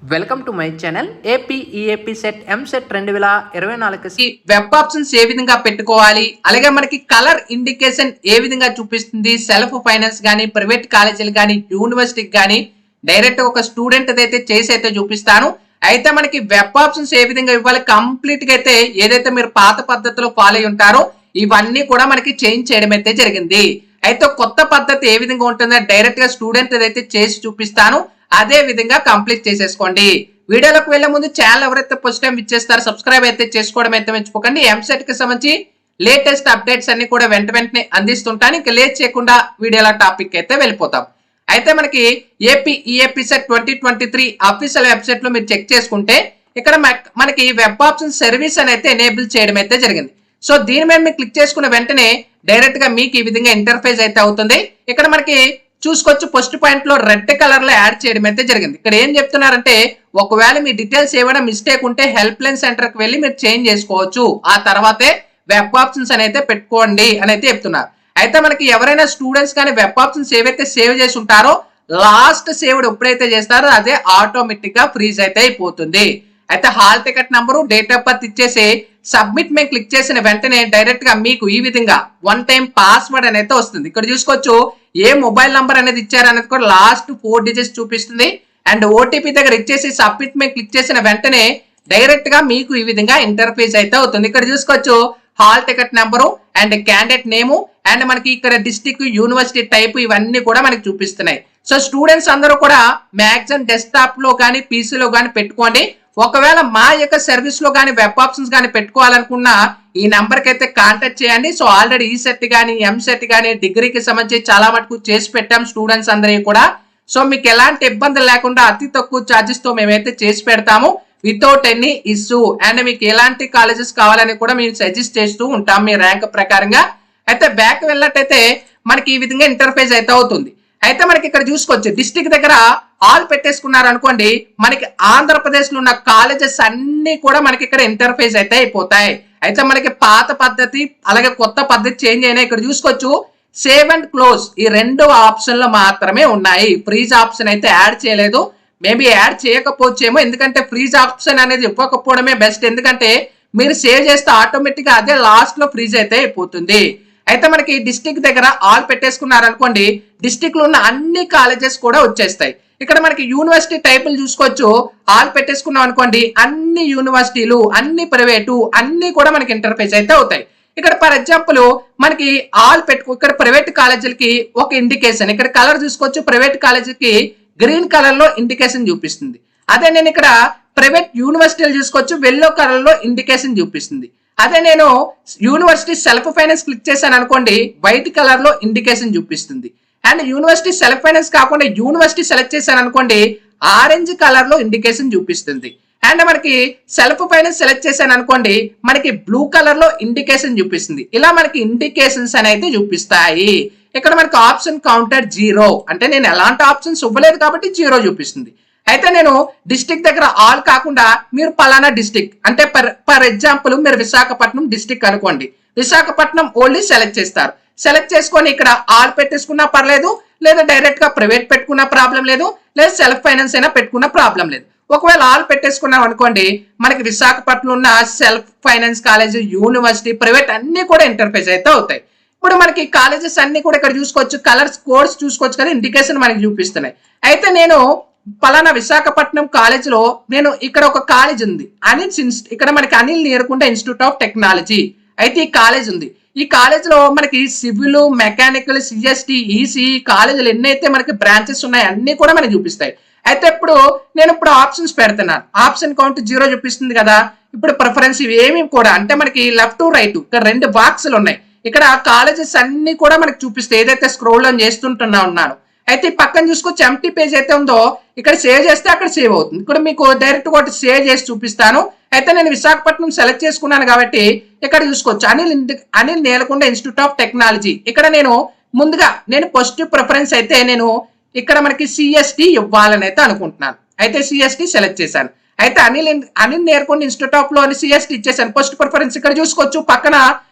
Welcome to my channel AP set EAMCET 2024 web options A విధంగా పెట్టుకోవాలి, అలాగే మనకి కలర్ ఇండికేషన్ ఏ విధంగా చూపిస్తుంది, సెల్ఫ్ ఫైనాన్స్ కానీ ప్రైవేట్ కాలేజీలు కానీ యూనివర్సిటీకి కానీ డైరెక్ట్ ఒక స్టూడెంట్ అయితే చేసి అయితే చూపిస్తాను. అయితే మనకి వెబ్ ఆప్షన్స్ ఏ విధంగా ఇవ్వాలి కంప్లీట్ గా అయితే ఏదైతే మీరు పాత పద్ధతిలో ఫాలో అయి ఉంటారో ఇవన్నీ కూడా మనకి చేంజ్ చేయడం అయితే జరిగింది. అయితే కొత్త పద్ధతి ఏ విధంగా ఉంటుందో డైరెక్ట్ గా స్టూడెంట్ అయితే చేసి చూపిస్తాను. అదే విధంగా కంప్లీట్ చేసేసుకోండి. వీడియోలోకి వెళ్లే ముందు ఛానల్ ఎవరైతే ఫస్ట్ టైం ఇచ్చేస్తారో సబ్స్క్రైబ్ అయితే చేసుకోవడం అయితే మర్చిపోకండి. ఎంసెట్ కి సంబంధించి లేటెస్ట్ అప్డేట్స్ అన్ని కూడా వెంటనే అందిస్తుంటాను. ఇంకా లేట్ చేయకుండా వీడియోల టాపిక్ అయితే వెళ్ళిపోతాం. అయితే మనకి ఏపీ సెట్ 2023 అఫీషియల్ వెబ్సైట్ లో మీరు చెక్ చేసుకుంటే ఇక్కడ మనకి వెబ్ ఆప్షన్ సర్వీస్ అని అయితే ఎనేబుల్ చేయడం అయితే జరిగింది. సో దీని మీద మీరు క్లిక్ చేసుకున్న వెంటనే డైరెక్ట్ గా మీకు ఈ విధంగా ఇంటర్ఫేస్ అయితే అవుతుంది. ఇక్కడ మనకి చూసుకోవచ్చు ఫస్ట్ పాయింట్ లో రెడ్ కలర్ లో యాడ్ చేయడం అయితే జరిగింది. ఇక్కడ ఏం చెప్తున్నారంటే ఒకవేళ మీ డీటెయిల్స్ ఏమైనా మిస్టేక్ ఉంటే హెల్ప్ లైన్ సెంటర్ కి వెళ్ళి మీరు చేంజ్ చేసుకోవచ్చు, ఆ తర్వాతే వెబ్ ఆప్షన్స్ అని అయితే పెట్టుకోండి అని అయితే చెప్తున్నారు. అయితే మనకి ఎవరైనా స్టూడెంట్స్ కానీ వెబ్ ఆప్షన్స్ ఏవైతే సేవ్ చేసి ఉంటారో లాస్ట్ సేవ్డ్ ఎప్పుడైతే చేస్తారో అదే ఆటోమేటిక్ గా ఫ్రీజ్ అయితే అయిపోతుంది. అయితే hall ticket number date of birth ఇచ్చేసి సబ్మిట్ మేము క్లిక్ చేసిన వెంటనే డైరెక్ట్ గా మీకు ఈ విధంగా వన్ టైం పాస్వర్డ్ అనేది వస్తుంది. ఇక్కడ చూసుకోవచ్చు ఏ మొబైల్ నంబర్ అనేది ఇచ్చారనేది కూడా లాస్ట్ 4 డిజిట్స్ చూపిస్తుంది. అండ్ ఓటీపీ దగ్గర ఇచ్చేసి సబ్మిట్ మేము క్లిక్ చేసిన వెంటనే డైరెక్ట్ గా మీకు ఈ విధంగా ఇంటర్ఫేస్ అయితే అవుతుంది. ఇక్కడ చూసుకోవచ్చు hall ticket number and candidate name and మనకి ఇక్కడ డిస్ట్రిక్ట్ యూనివర్సిటీ టైప్ ఇవన్నీ కూడా మనకి చూపిస్తున్నాయి. సో స్టూడెంట్స్ అందరూ కూడా మ్యాక్సిమం డెస్క్టాప్ లో కానీ పీసీలో కానీ పెట్టుకోండి. ఒకవేళ మా యొక్క సర్వీస్ లో కానీ వెబ్ ఆప్షన్స్ కానీ పెట్టుకోవాలనుకున్నా ఈ నెంబర్ కి అయితే కాంటాక్ట్ చేయండి. సో ఆల్రెడీ ఈ సెట్ కానీ ఎంసెట్ కానీ డిగ్రీకి సంబంధించి చాలా మటుకు చేసి పెట్టాం స్టూడెంట్స్ అందరికీ కూడా. సో మీకు ఎలాంటి ఇబ్బందులు లేకుండా అతి తక్కువ ఛార్జెస్ తో మేమైతే చేసి పెడతాము వితౌట్ ఎనీ ఇష్యూ. అండ్ మీకు ఎలాంటి కాలేజెస్ కావాలని కూడా మేము సజెస్ట్ చేస్తూ ఉంటాం మీ ర్యాంక్ ప్రకారంగా. అయితే బ్యాక్ వెళ్ళినట్టయితే మనకి ఈ విధంగా ఇంటర్ఫేస్ అయితే అవుతుంది. అయితే మనకి ఇక్కడ చూసుకోవచ్చు డిస్ట్రిక్ట్ దగ్గర ఆల్ పెట్టేసుకున్నారు అనుకోండి, మనకి ఆంధ్రప్రదేశ్ లో ఉన్న కాలేజెస్ అన్ని కూడా మనకి ఇక్కడ ఇంటర్ఫేస్ అయితే అయిపోతాయి. అయితే మనకి పాత పద్ధతి అలాగే కొత్త పద్ధతి చేంజ్ అయినా ఇక్కడ చూసుకోవచ్చు సేవ్ అండ్ క్లోజ్ ఈ రెండు ఆప్షన్లు మాత్రమే ఉన్నాయి. ఫ్రీజ్ ఆప్షన్ అయితే యాడ్ చేయలేదు. మేబీ యాడ్ చేయకపోవచ్చేమో, ఎందుకంటే ఫ్రీజ్ ఆప్షన్ అనేది ఇవ్వకపోవడమే బెస్ట్. ఎందుకంటే మీరు సేవ్ చేస్తే ఆటోమేటిక్ గా అదే లాస్ట్ లో ఫ్రీజ్ అయితే అయిపోతుంది. అయితే మనకి డిస్ట్రిక్ట్ దగ్గర ఆల్ పెట్టేసుకున్నారు అనుకోండి, డిస్ట్రిక్ట్ లో ఉన్న అన్ని కాలేజెస్ కూడా వచ్చేస్తాయి. ఇక్కడ మనకి యూనివర్సిటీ టైపులు చూసుకోవచ్చు ఆల్ పెట్టేసుకున్నాం అనుకోండి, అన్ని యూనివర్సిటీలు అన్ని ప్రైవేటు అన్ని కూడా మనకి ఇంటర్ఫేస్ అయితే అవుతాయి. ఇక్కడ ఫర్ ఎగ్జాంపుల్ మనకి ఆల్ ఇక్కడ ప్రైవేట్ కాలేజీలకి ఒక ఇండికేషన్, ఇక్కడ కలర్ చూసుకోవచ్చు ప్రైవేట్ కాలేజీకి గ్రీన్ కలర్ లో ఇండికేషన్ చూపిస్తుంది. అదే నేను ఇక్కడ ప్రైవేట్ యూనివర్సిటీలు చూసుకోవచ్చు ఎల్లో కలర్ లో ఇండికేషన్ చూపిస్తుంది. అదే నేను యూనివర్సిటీ సెల్ఫ్ ఫైనాన్స్ క్లిక్ చేశాను అనుకోండి వైట్ కలర్ లో ఇండికేషన్ చూపిస్తుంది. అండ్ యూనివర్సిటీ సెల్ఫ్ ఫైనాన్స్ కాకుండా యూనివర్సిటీ సెలెక్ట్ చేశాను అనుకోండి ఆరెంజ్ కలర్ లో ఇండికేషన్ చూపిస్తుంది. అండ్ మనకి సెల్ఫ్ ఫైనాన్స్ సెలెక్ట్ చేశాను అనుకోండి మనకి బ్లూ కలర్ లో ఇండికేషన్ చూపిస్తుంది. ఇలా మనకి ఇండికేషన్స్ అనేది చూపిస్తాయి. ఇక్కడ మనకి ఆప్షన్ కౌంటర్ 0 అంటే నేను ఎలాంటి ఆప్షన్స్ ఇవ్వలేదు కాబట్టి 0 చూపిస్తుంది. అయితే నేను డిస్ట్రిక్ట్ దగ్గర ఆల్ కాకుండా మీరు పలానా డిస్ట్రిక్ట్ అంటే ఫర్ ఎగ్జాంపుల్ మీరు విశాఖపట్నం డిస్ట్రిక్ట్ అనుకోండి, విశాఖపట్నం ఓన్లీ సెలెక్ట్ చేస్తారు. సెలెక్ట్ చేసుకొని ఇక్కడ ఆల్ పెట్టేసుకున్నా పర్లేదు, లేదా డైరెక్ట్ గా ప్రైవేట్ పెట్టుకున్న ప్రాబ్లం లేదు, లేదా సెల్ఫ్ ఫైనాన్స్ అయినా పెట్టుకున్న ప్రాబ్లం లేదు. ఒకవేళ ఆల్ పెట్టేసుకున్నాం అనుకోండి మనకి విశాఖపట్నం ఉన్న self finance college university private అన్ని కూడా ఇంటర్ఫేస్ అయితే అవుతాయి. ఇప్పుడు మనకి కాలేజెస్ అన్ని కూడా ఇక్కడ చూసుకోవచ్చు కలర్స్ కోడ్స్ చూసుకోవచ్చు కదా ఇండికేషన్ మనకి చూపిస్తున్నాయి. అయితే నేను పలానా విశాఖపట్నం కాలేజ్ లో నేను ఇక్కడ ఒక కాలేజ్ ఉంది ఇక్కడ మనకి అనిల్ నీరుకుంట ఇన్స్టిట్యూట్ ఆఫ్ టెక్నాలజీ అయితే ఈ కాలేజ్ ఉంది. ఈ కాలేజ్ లో మనకి సివిల్ మెకానికల్ సిఎస్టి ఈసీ కాలేజీలు ఎన్నైతే మనకి బ్రాంచెస్ ఉన్నాయి అన్ని కూడా మనకి చూపిస్తాయి. అయితే నేను ఇప్పుడు ఆప్షన్స్ పెడుతున్నాను, ఆప్షన్ కౌంట్ 0 చూపిస్తుంది కదా. ఇప్పుడు ప్రిఫరెన్స్ ఏమి కూడా అంటే మనకి లెఫ్ట్ టు రైట్ ఇక్కడ 2 బాక్సులు ఉన్నాయి. ఇక్కడ కాలేజెస్ అన్ని కూడా మనకి చూపిస్తాయి ఏదైతే స్క్రోల్ ఆన్ ఉన్నాను. అయితే పక్కన చూసుకోవచ్చు ఎంటీ పేజ్ అయితే ఉందో ఇక్కడ సేవ్ చేస్తే అక్కడ సేవ్ అవుతుంది. ఇక్కడ మీకు డైరెక్ట్ ఒకటి సేవ్ చేసి చూపిస్తాను. అయితే నేను విశాఖపట్నం సెలెక్ట్ చేసుకున్నాను కాబట్టి ఇక్కడ చూసుకోవచ్చు Anil Nelakonda institute of technology. ఇక్కడ నేను ముందుగా ఫస్ట్ ప్రిఫరెన్స్ అయితే నేను ఇక్కడ మనకి సిఎస్టి ఇవ్వాలని అయితే అనుకుంటున్నాను. అయితే సిఎస్టి సెలెక్ట్ చేశాను. అయితే అనిల్ నేలకొండ ఇన్స్టిట్యూట్ ఆఫ్ లో సిఎస్టి ఇచ్చేసాను ఫస్ట్ ప్రిఫరెన్స్. ఇక్కడ చూసుకోవచ్చు పక్కన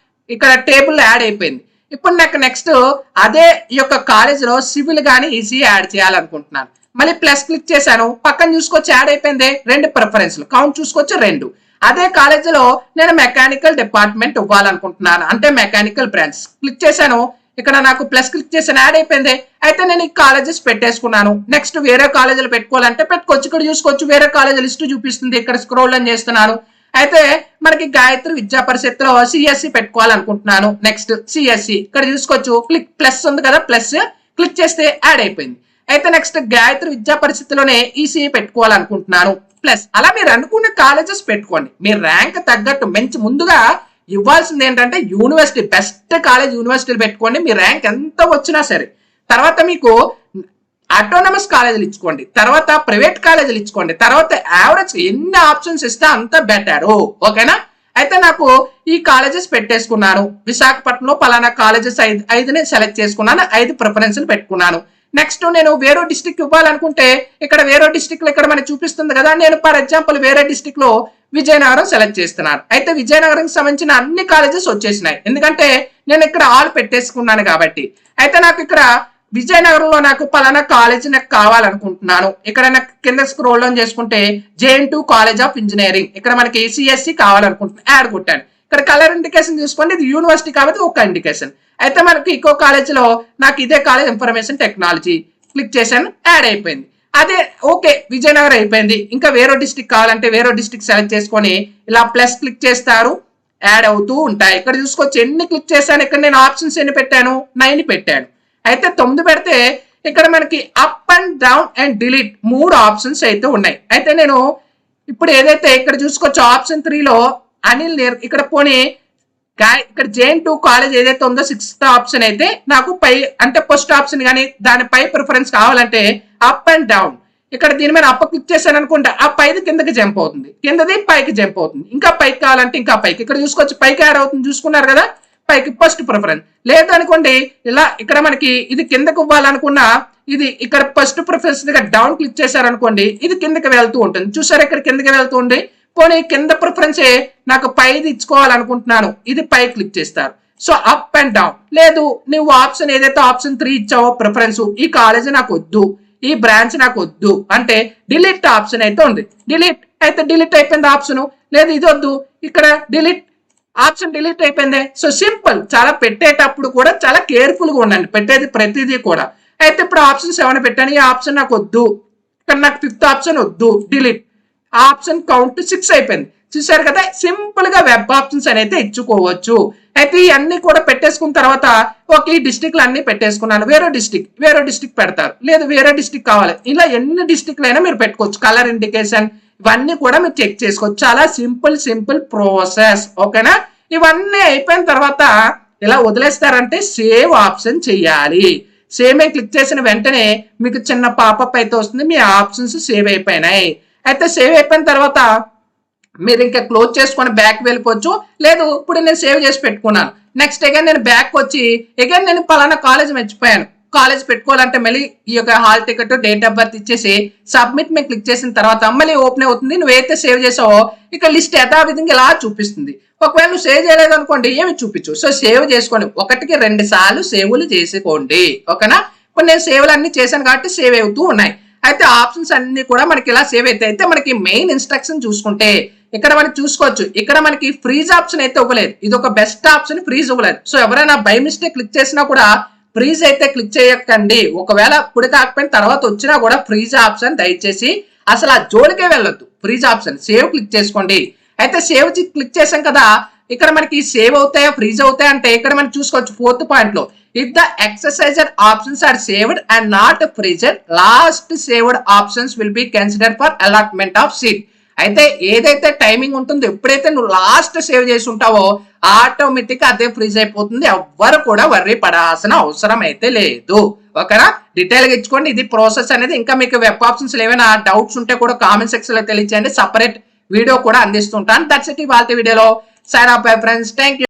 ఇక్కడ టేబుల్ యాడ్ అయిపోయింది. ఇప్పుడు నాకు నెక్స్ట్ అదే ఈ యొక్క కాలేజ్ లో సివిల్ కానీ ఈసీ యాడ్ చేయాలనుకుంటున్నాను. మళ్ళీ ప్లస్ క్లిక్ చేశాను, పక్కన చూసుకోవచ్చు యాడ్ అయిపోయింది 2 ప్రిఫరెన్స్లు, కౌంట్ చూసుకోవచ్చు 2. అదే కాలేజీలో నేను మెకానికల్ డిపార్ట్మెంట్ ఇవ్వాలనుకుంటున్నాను, అంటే మెకానికల్ బ్రాంచ్ క్లిక్ చేశాను, ఇక్కడ నాకు ప్లస్ క్లిక్ చేసాను, యాడ్ అయిపోయింది. అయితే నేను ఈ కాలేజెస్ పెట్టేసుకున్నాను. నెక్స్ట్ వేరే కాలేజీలు పెట్టుకోవాలంటే పెట్టుకోవచ్చు. ఇక్కడ చూసుకోవచ్చు వేరే కాలేజీ లిస్ట్ చూపిస్తుంది, ఇక్కడ స్క్రోల్ అని చేస్తున్నాను. అయితే మనకి గాయత్రి విద్యా పరిషత్లో సిఎస్సి పెట్టుకోవాలనుకుంటున్నాను. నెక్స్ట్ సిఎస్సి ఇక్కడ చూసుకోవచ్చు, క్లిక్ ప్లస్ ఉంది కదా, ప్లస్ క్లిక్ చేస్తే యాడ్ అయిపోయింది. అయితే నెక్స్ట్ గాయత్రి విద్యా పరిషత్లోనే ఈసీఈ పెట్టుకోవాలనుకుంటున్నాను ప్లస్. అలా మీరు అనుకునే కాలేజెస్ పెట్టుకోండి. మీ ర్యాంక్ తగ్గట్టు మంచి ముందుగా ఇవ్వాల్సింది ఏంటంటే యూనివర్సిటీ, బెస్ట్ కాలేజ్ యూనివర్సిటీలు పెట్టుకోండి. మీ ర్యాంక్ ఎంత వచ్చినా సరే. తర్వాత మీకు ఆటోనమస్ కాలేజీలు ఇచ్చుకోండి, తర్వాత ప్రైవేట్ కాలేజీలు ఇచ్చుకోండి, తర్వాత యావరేజ్ ఎన్ని ఆప్షన్స్ ఇస్తే అంత బెటర్. ఓకేనా? అయితే నాకు ఈ కాలేజెస్ పెట్టేసుకున్నాను. విశాఖపట్నంలో పలానా కాలేజెస్ 5 సెలెక్ట్ చేసుకున్నాను, 5 ప్రిఫరెన్స్లు పెట్టుకున్నాను. నెక్స్ట్ నేను వేరే డిస్ట్రిక్ట్ ఇవ్వాలనుకుంటే ఇక్కడ వేరే డిస్ట్రిక్ట్ లో ఇక్కడ మనకి చూపిస్తుంది కదా, నేను ఫర్ ఎగ్జాంపుల్ వేరే డిస్ట్రిక్ట్ లో విజయనగరం సెలెక్ట్ చేస్తున్నాను. అయితే విజయనగరం సంబంధించిన అన్ని కాలేజెస్ వచ్చేసినాయి, ఎందుకంటే నేను ఇక్కడ ఆల్ పెట్టేసుకున్నాను కాబట్టి. అయితే నాకు ఇక్కడ విజయనగరంలో నాకు పలానా కాలేజ్ నాకు కావాలనుకుంటున్నాను. ఇక్కడ నాకు కింద స్క్రోల్ డౌన్ చేసుకుంటే JN2 కాలేజ్ ఆఫ్ ఇంజనీరింగ్, ఇక్కడ మనకి సిఎస్సి కావాలనుకుంటున్నాను, యాడ్ కొట్టాను. ఇక్కడ కలర్ ఇండికేషన్ చూసుకోండి, ఇది యూనివర్సిటీ కాబట్టి ఒక ఇండికేషన్. అయితే మనకి ఇంకో కాలేజీలో నాకు ఇదే కాలేజ్ ఇన్ఫర్మేషన్ టెక్నాలజీ క్లిక్ చేశాను, యాడ్ అయిపోయింది. అదే ఓకే విజయనగరం అయిపోయింది. ఇంకా వేరే డిస్ట్రిక్ట్ కావాలంటే వేరే డిస్ట్రిక్ట్ సెలెక్ట్ చేసుకొని ఇలా ప్లస్ క్లిక్ చేస్తారు, యాడ్ అవుతూ ఉంటాయి. ఇక్కడ చూసుకోవచ్చు ఎన్ని క్లిక్ చేశాను. ఇక్కడ నేను ఆప్షన్స్ ఎన్ని పెట్టాను, 9 పెట్టాను. అయితే 9 పెడితే ఇక్కడ మనకి up and down and delete 3 options అయితే ఉన్నాయి. అయితే నేను ఇప్పుడు ఏదైతే ఇక్కడ చూసుకోవచ్చు ఆప్షన్ 3లో అనిల్ ఇక్కడ పోనీ ఇక్కడ JN2 కాలేజ్ ఏదైతే ఉందో 6th ఆప్షన్ అయితే నాకు పై అంటే ఫస్ట్ ఆప్షన్ కానీ దానిపై ప్రిఫరెన్స్ కావాలంటే అప్ అండ్ డౌన్, ఇక్కడ దీని మీద అప్ క్లిక్ చేశాను అనుకుంటే ఆ పైది కిందకి జంప్ అవుతుంది, కిందది పైకి జంప్ అవుతుంది. ఇంకా పైకి కావాలంటే ఇంకా పైకి, ఇక్కడ చూసుకోవచ్చు పైకి యాడ్ అవుతుంది, చూసుకున్నారు కదా, పైకి ఫస్ట్ ప్రిఫరెన్స్. లేదు అనుకోండి ఇలా ఇక్కడ మనకి ఇది కిందకు ఇవ్వాలనుకున్నా ఇది ఇక్కడ ఫస్ట్ ప్రిఫరెన్స్ దగ్గర డౌన్ క్లిక్ చేశారనుకోండి ఇది కిందకి వెళ్తూ ఉంటుంది. చూసారు ఇక్కడ కిందకి వెళ్తుంది. పోనీ కింద ప్రిఫరెన్స్ నాకు పైది ఇచ్చుకోవాలనుకుంటున్నాను, ఇది పై క్లిక్ చేస్తారు. So up and down. లేదు నువ్వు ఆప్షన్ ఏదైతే ఆప్షన్ 3 ఇచ్చావో ప్రిఫరెన్స్, ఈ కాలేజ్ నాకు వద్దు, ఈ బ్రాంచ్ నాకు వద్దు అంటే డిలీట్ ఆప్షన్ అయితే ఉంది. డిలీట్ అయితే డిలీట్ అయిపోయింది ఆప్షన్. లేదు ఇది వద్దు, ఇక్కడ డిలీట్ ఆప్షన్ డిలీట్ అయిపోయింది. So simple. చాలా పెట్టేటప్పుడు కూడా చాలా కేర్ఫుల్ గా ఉండండి, పెట్టేది ప్రతిదీ కూడా. అయితే ఇప్పుడు ఆప్షన్ 7 పెట్టాను, ఈ ఆప్షన్ నాకు వద్దు, ఇక్కడ నాకు 5th ఆప్షన్ వద్దు, డిలీట్. ఆప్షన్ కౌంట్ 6 అయిపోయింది. చూసారు కదా, సింపుల్ గా వెబ్ ఆప్షన్స్ అనేది ఇచ్చుకోవచ్చు. అయితే ఇవన్నీ కూడా పెట్టేసుకున్న తర్వాత ఒక ఈ డిస్ట్రిక్ట్లు అన్ని పెట్టేసుకున్నాను. వేరే డిస్ట్రిక్ట్ పెడతారు, లేదు వేరే డిస్ట్రిక్ట్ కావాలి, ఇలా ఎన్ని డిస్ట్రిక్ట్లు అయినా మీరు పెట్టుకోవచ్చు. కలర్ ఇండికేషన్ ఇవన్నీ కూడా మీరు చెక్ చేసుకోవచ్చు. చాలా సింపుల్ ప్రాసెస్. ఓకేనా? ఇవన్నీ అయిపోయిన తర్వాత ఇలా వదిలేస్తారంటే సేవ్ ఆప్షన్ చెయ్యాలి. సేవ్ క్లిక్ చేసిన వెంటనే మీకు చిన్న పాపప్ అయితే వస్తుంది, మీ ఆప్షన్స్ సేవ్ అయిపోయినాయి. అయితే సేవ్ అయిపోయిన తర్వాత మీరు ఇంకా క్లోజ్ చేసుకొని బ్యాక్ వెళ్ళిపోవచ్చు. లేదు ఇప్పుడు నేను సేవ్ చేసి పెట్టుకున్నాను, నెక్స్ట్ అగైన్ నేను బ్యాక్ వచ్చి అగైన్ నేను పలానా కాలేజ్ మర్చిపోయాను, కాలేజ్ పెట్టుకోవాలంటే మళ్ళీ ఈ యొక్క hall ticket date of birth ఇచ్చేసి సబ్మిట్ మీద క్లిక్ చేసిన తర్వాత మళ్ళీ ఓపెన్ అవుతుంది. నువ్వైతే సేవ్ చేసావో ఇక లిస్ట్ యథావిధంగా ఇలా చూపిస్తుంది. ఒకవేళ నువ్వు సేవ్ చేయలేదు అనుకోండి ఏమి చూపించు. సో సేవ్ చేసుకోండి, 1కి 2 సార్లు సేవ్లు చేసుకోండి. ఓకేనా? ఇప్పుడు నేను సేవ్లు అన్ని చేశాను కాబట్టి సేవ్ అవుతూ ఉన్నాయి. అయితే ఆప్షన్స్ అన్ని కూడా మనకి ఇలా సేవ్ అయితే మనకి మెయిన్ ఇన్స్ట్రక్షన్ చూసుకుంటే ఇక్కడ మనకి చూసుకోవచ్చు, ఇక్కడ మనకి ఫ్రీజ్ ఆప్షన్ అయితే ఇవ్వలేదు. ఇది ఒక బెస్ట్ ఆప్షన్, ఫ్రీజ్ ఇవ్వలేదు. సో ఎవరైనా బై మిస్టేక్ క్లిక్ చేసినా కూడా ఫ్రీజ్ అయితే క్లిక్ చేయకండి. ఒకవేళ ఇప్పుడు కాకపోయిన తర్వాత వచ్చినా కూడా ఫ్రీజ్ ఆప్షన్ దయచేసి అసలు ఆ జోలికే వెళ్ళొద్దు. ఫ్రీజ్ ఆప్షన్ సేవ్ క్లిక్ చేసుకోండి. అయితే సేవ్ క్లిక్ చేసాం కదా, ఇక్కడ మనకి సేవ్ అవుతాయా ఫ్రీజ్ అవుతాయా అంటే ఇక్కడ మనం చూసుకోవచ్చు 4th పాయింట్ లో if the exerciser options are saved and not freezed, last saved options will be considered for allotment of seat. అయితే ఏదైతే టైమింగ్ ఉంటుందో ఎప్పుడైతే నువ్వు లాస్ట్ సేవ్ చేసి ఉంటావో ఆటోమేటిక్ అదే ఫ్రీజ్ అయిపోతుంది. ఎవ్వరు కూడా వర్రీ పడాల్సిన అవసరం అయితే లేదు. ఓకేనా? డీటెయిల్ గా ఇచ్చుకోండి. ఇది ప్రాసెస్ అనేది. ఇంకా మీకు వెబ్ ఆప్షన్స్ ఏమైనా డౌట్స్ ఉంటే కూడా కామెంట్ సెక్షన్ లో తెలియజేయండి. సపరేట్ వీడియో కూడా అందిస్తుంటాను. దట్స్ ఇట్ ఇవాల్టి వీడియోలో. Sign up bye friends. Thank you.